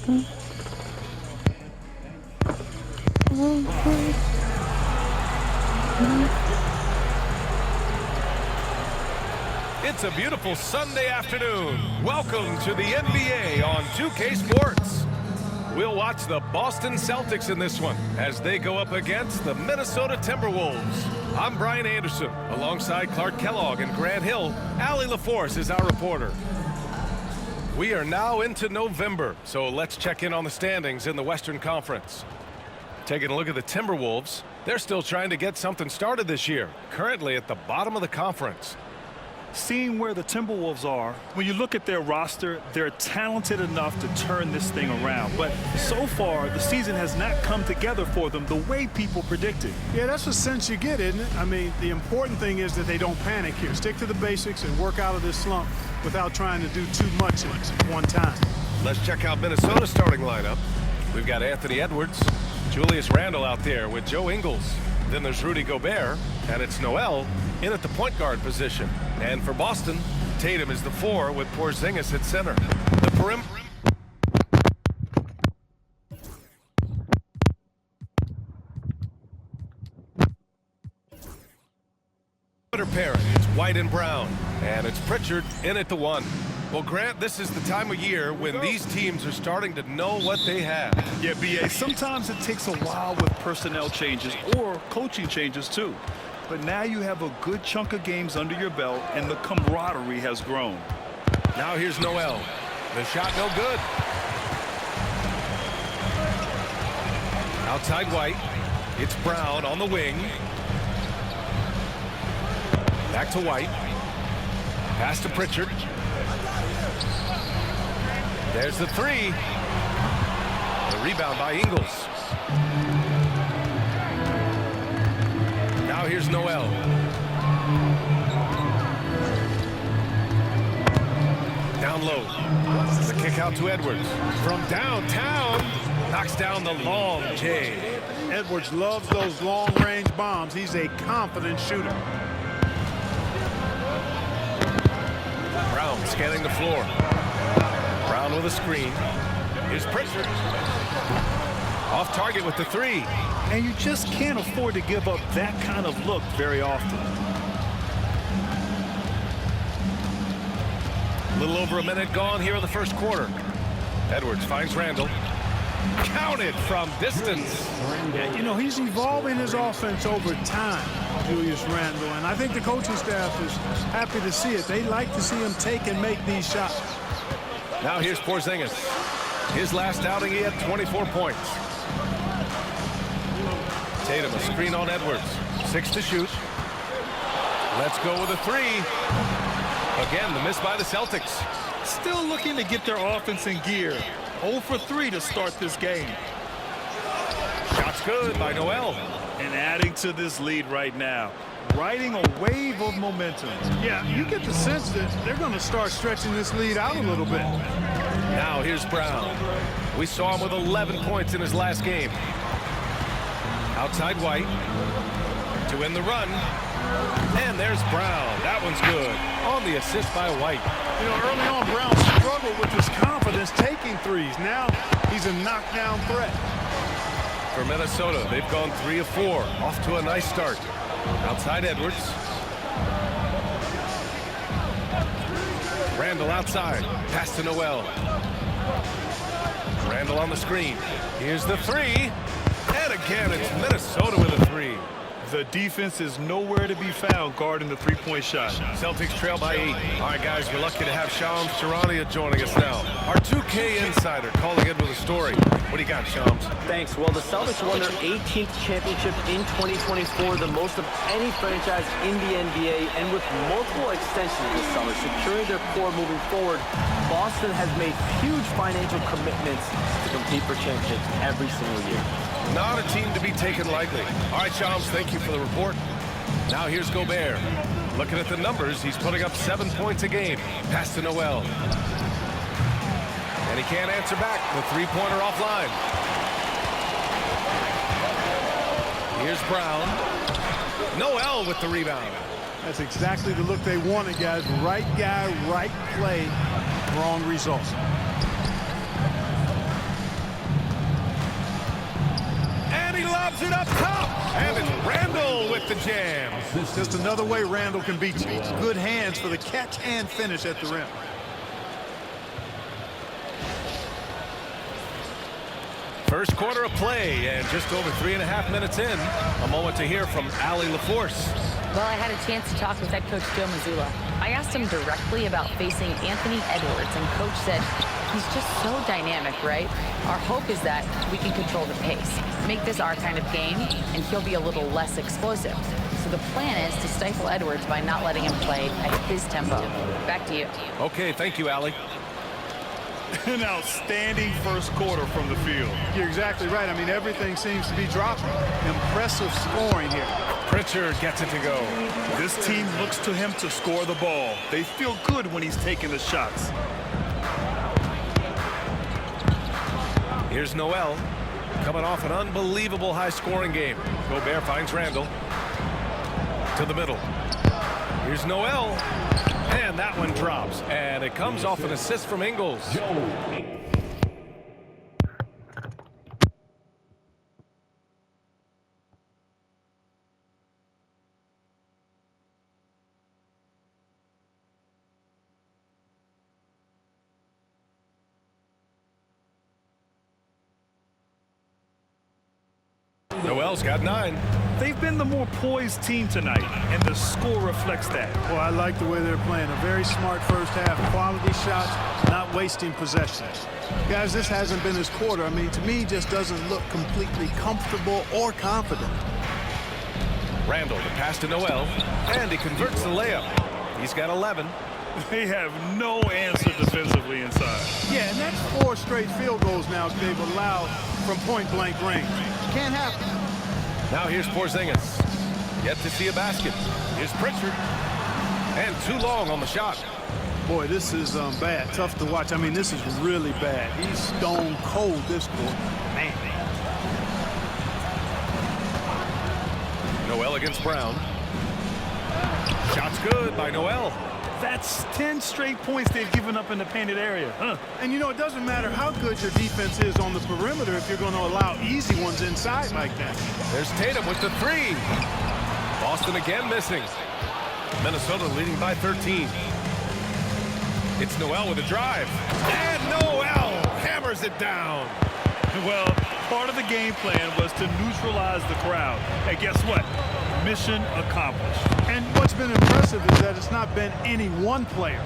It's a beautiful Sunday afternoon. Welcome to the NBA on 2K Sports. We'll watch the Boston Celtics in this one as they go up against the Minnesota Timberwolves. I'm Brian Anderson, alongside Clark Kellogg and Grant Hill. Allie LaForce is our reporter. We are now into November, so let's check in on the standings in the Western Conference. Taking a look at the Timberwolves, they're still trying to get something started this year, currently at the bottom of the conference. Seeing where the Timberwolves are, when you look at their roster, they're talented enough to turn this thing around. But so far, the season has not come together for them the way people predicted. Yeah, that's the sense you get, isn't it? I mean, the important thing is that they don't panic here. Stick to the basics and work out of this slump without trying to do too much at one time. Let's check out Minnesota's starting lineup. We've got Anthony Edwards, Julius Randle out there with Joe Ingles. Then there's Rudy Gobert, and it's Noel in at the point guard position. And for Boston, Tatum is the 4 with Porzingis at center. The perimeter pairing. It's White and Brown, and it's Pritchard in at the 1. Well, Grant, this is the time of year when these teams are starting to know what they have. Yeah, B.A., sometimes it takes a while with personnel changes or coaching changes, too. But now you have a good chunk of games under your belt, and the camaraderie has grown. Now here's Noel. The shot no good. Outside White. It's Brown on the wing. Back to White. Pass to Pritchard. There's the 3. The rebound by Ingles. Now here's Noel. Down low. The kick out to Edwards. From downtown. Knocks down the long J. Edwards loves those long-range bombs. He's a confident shooter. Brown scanning the floor. Brown with a screen. Here's Pritchard. Off target with the 3. And you just can't afford to give up that kind of look very often. A little over a minute gone here in the first quarter. Edwards finds Randle. Counted from distance. Yeah, you know, he's evolving his offense over time, Julius Randle, and I think the coaching staff is happy to see it. They like to see him take and make these shots. Now here's Porzingis. His last outing, he had 24 points. Tatum, a screen on Edwards. 6 to shoot. Let's go with a 3. Again, the miss by the Celtics. Still looking to get their offense in gear. 0 for 3 to start this game. Shots good by Noel. And adding to this lead right now. Riding a wave of momentum. Yeah, you get the sense that they're going to start stretching this lead out a little bit. Now here's Brown. We saw him with 11 points in his last game. Outside White to end the run. And there's Brown. That one's good. On the assist by White. You know, early on, Brown struggled with his confidence taking threes. Now he's a knockdown threat. For Minnesota, they've gone 3 of 4. Off to a nice start. Outside Edwards. Randle outside. Pass to Noel. Randle on the screen. Here's the 3. And again, it's Minnesota with a 3. The defense is nowhere to be found guarding the three-point shot. Celtics trail by 8. All right, guys, we're lucky to have Shams Charania joining us now. Our 2K insider calling in with a story. What do you got, Shams? Thanks. Well, the Celtics won their 18th championship in 2024, the most of any franchise in the NBA, and with multiple extensions this summer, securing their core moving forward, Boston has made huge financial commitments to compete for championships every single year. Not a team to be taken lightly. All right, Shams, thank you for the report. Now here's Gobert. Looking at the numbers, he's putting up 7 points a game. Pass to Noel. And he can't answer back. The three-pointer offline. Here's Brown. Noel with the rebound. That's exactly the look they wanted, guys. Right guy, right play, wrong result. lobs it up top. And it's Randall with the jam. Just another way Randall can beat you. Good hands for the catch and finish at the rim. First quarter of play, and just over 3.5 minutes in. A moment to hear from Allie LaForce. Well, I had a chance to talk with head coach Joe Mazzulla. I asked him directly about facing Anthony Edwards, and coach said he's just so dynamic, right? Our hope is that we can control the pace, make this our kind of game, and he'll be a little less explosive. So the plan is to stifle Edwards by not letting him play at his tempo. Back to you. Okay, thank you, Allie. An outstanding first quarter from the field. You're exactly right. I mean, everything seems to be dropping. Impressive scoring here. Pritchard gets it to go. This team looks to him to score the ball. They feel good when he's taking the shots. Here's Noel, coming off an unbelievable high-scoring game. Gobert finds Randall. To the middle. Here's Noel. And that one drops. And it comes off an assist from Ingles. Noel's got 9. They've been the more poised team tonight, and the score reflects that. Well, I like the way they're playing. A very smart first half. Quality shots, not wasting possessions. Guys, this hasn't been his quarter. I mean, to me, just doesn't look completely comfortable or confident. Randall, the pass to Noel, and he converts the layup. He's got 11. They have no answer defensively inside. Yeah, and that's 4 straight field goals now they've allowed from point-blank range. Can't happen. Now here's Porzingis. Yet to see a basket. Here's Pritchard. And too long on the shot. Boy, this is bad. Tough to watch. I mean, this is really bad. He's stone cold this quarter. Man. Noel against Brown. Shot's good by Noel. That's 10 straight points they've given up in the painted area. And, you know, it doesn't matter how good your defense is on the perimeter if you're going to allow easy ones inside like that. There's Tatum with the 3. Boston again missing. Minnesota leading by 13. It's Noel with a drive. And Noel hammers it down. Well, part of the game plan was to neutralize the crowd. And guess what? Mission accomplished. And what's been impressive is that it's not been any one player.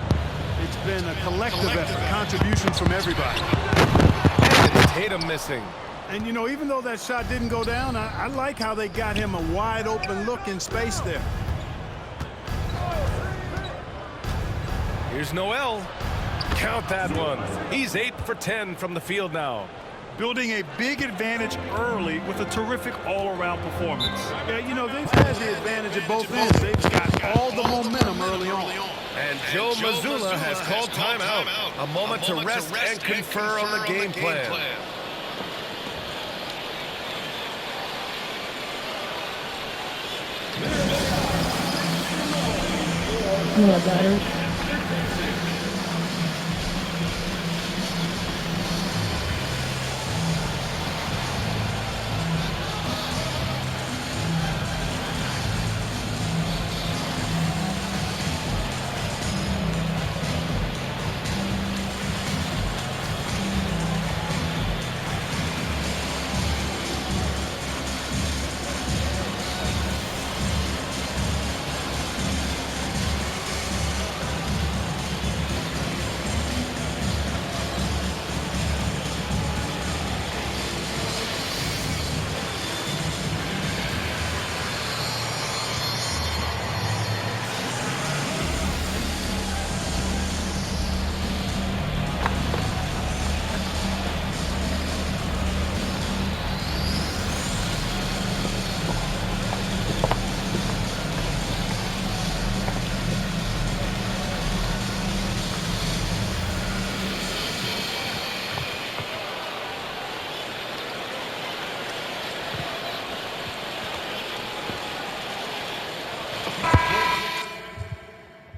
It's been a collective effort, contribution from everybody. And it's Tatum missing. And, you know, even though that shot didn't go down, I like how they got him a wide open look in space there. Here's Noel. Count that one. He's 8 for 10 from the field now. Building a big advantage early with a terrific all-around performance. Yeah, you know, they've had the advantage at both ends. They've got all the momentum early on. And Joe Mazzulla has called timeout. A moment to rest and confer on the game plan. Yeah, battery.